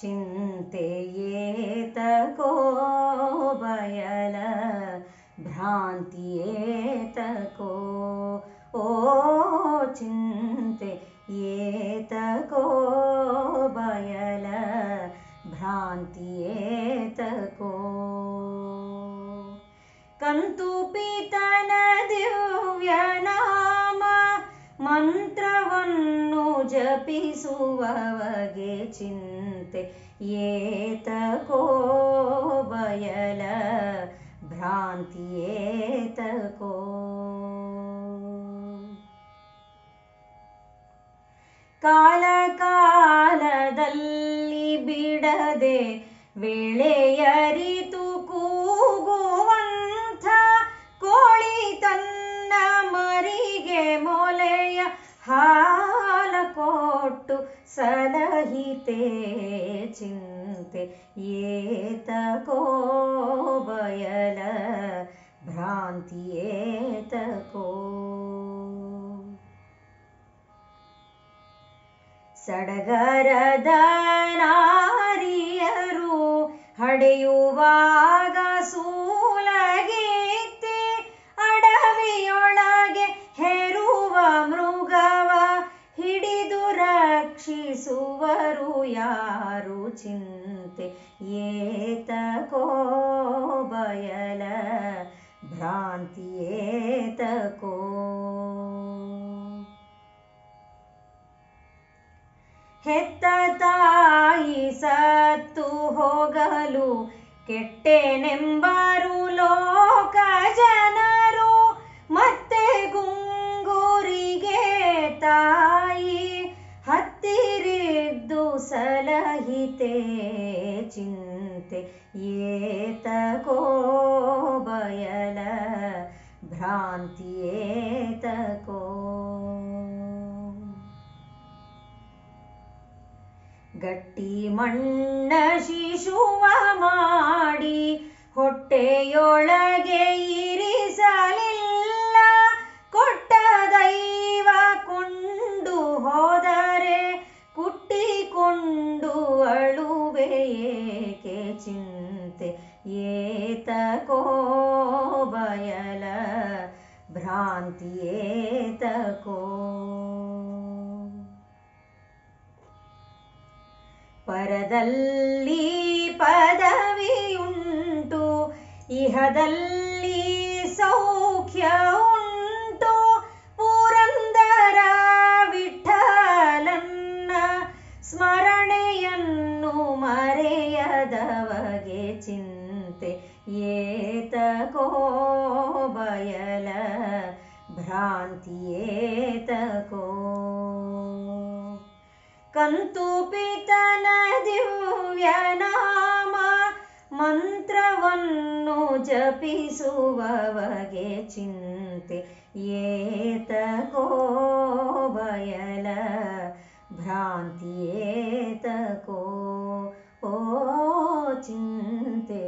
ಚಿಂತೆಯೇತಕೋ ಬಯಲ ಭ್ರಾಂತಿಯೇತಕೋ ಓ ಚಿಂತೆಯೇತಕೋ ಬಯಲ ಭ್ರಾಂತಿಯೇತಕೋ ಕಂತುಪಿತನ ದಿವ್ಯ ನಾಮ ಮಂತ್ರವನ್ನು ಜಪಿಸುವವಗೆ ಚಿಂತೆ ಏತಕೋ ಬಯಲ ಭ್ರಾಂತಿಯೇತಕೋ ಕಾಲ ಕಾಲದಲ್ಲಿ ಬಿಡದೆ ವೇಳೆಯರಿತು ಕೂಗುವಂಥ ಕೋಳಿ ತನ್ನ ಮರಿಗೆ ಮೊಲೆಯ ಹಾಲ ಕೊಟ್ಟು ಸಲಹಿತೆ ಚಿಂತೆ ಏತಕೋ ಬಯಲ ಭ್ರಾಂತಿಯೇತಕೋ ಸಡಗರದ ನಾರಿಯರು ಹಡೆಯುವಾಗ ಸೂಲಗೀತೆ ಅಡವಿಯೊಳಗೆ ಹೆರುವ ಮೃಗವ ಹಿಡಿದು ರಕ್ಷಿಸುವರು ಯಾರು ಚಿಂತೆ ಏತಕೋ ಬಯಲ ಭ್ರಾಂತಿಯೇತಕೋ ಹೆತ್ತ ತಾಯಿ ಸತ್ತು ಹೋಗಲು ಕೆಟ್ಟೆನೆಂಬರು ಲೋಕ ಜನರು ಮತ್ತೆ ಗುಂಗುರಿಗೆ ತಾಯಿ ಹತ್ತಿರಿದ್ದು ಸಲಹಿತೆ ಚಿಂತೆ ಏತಕೋ ಬಯಲ ಭ್ರಾಂತಿಯೇತಕೋ ಗಟ್ಟಿ ಮಣ್ಣ ಶಿಶುವ ಮಾಡಿ ಹೊಟ್ಟೆಯೊಳಗೆ ಇರಿಸಲಿಲ್ಲ ಕೊಟ್ಟ ದೈವ ಕೊಂಡು ಹೋದರೆ ಕುಟ್ಟಿಕೊಂಡು ಅಳುವೆಯೇಕೆ ಚಿಂತೆ ಏತಕೋ ಬಯಲ ಭ್ರಾಂತಿಯೇತಕೋ ಪರದಲ್ಲಿ ಪದವಿಯುಂಟು ಇಹದಲ್ಲಿ ಸೌಖ್ಯ ಉಂಟು ಪುರಂದರ ವಿಠಲನ್ನ ಸ್ಮರಣೆಯನ್ನು ಮರೆಯದವಗೆ ಚಿಂತೆ ಏತಕೋ ಬಯಲ ಭ್ರಾಂತಿಯೇತಕೋ ಕಂತುಪಿತನ ದಿವ್ಯ ನಾಮ ಮಂತ್ರವನ್ನು ಜಪಿಸುವವಗೆ ಚಿಂತೆ ಏತಕೋ ಬಯಲ ಭ್ರಾಂತಿಯೇತಕೋ ಓ ಚಿಂತೆ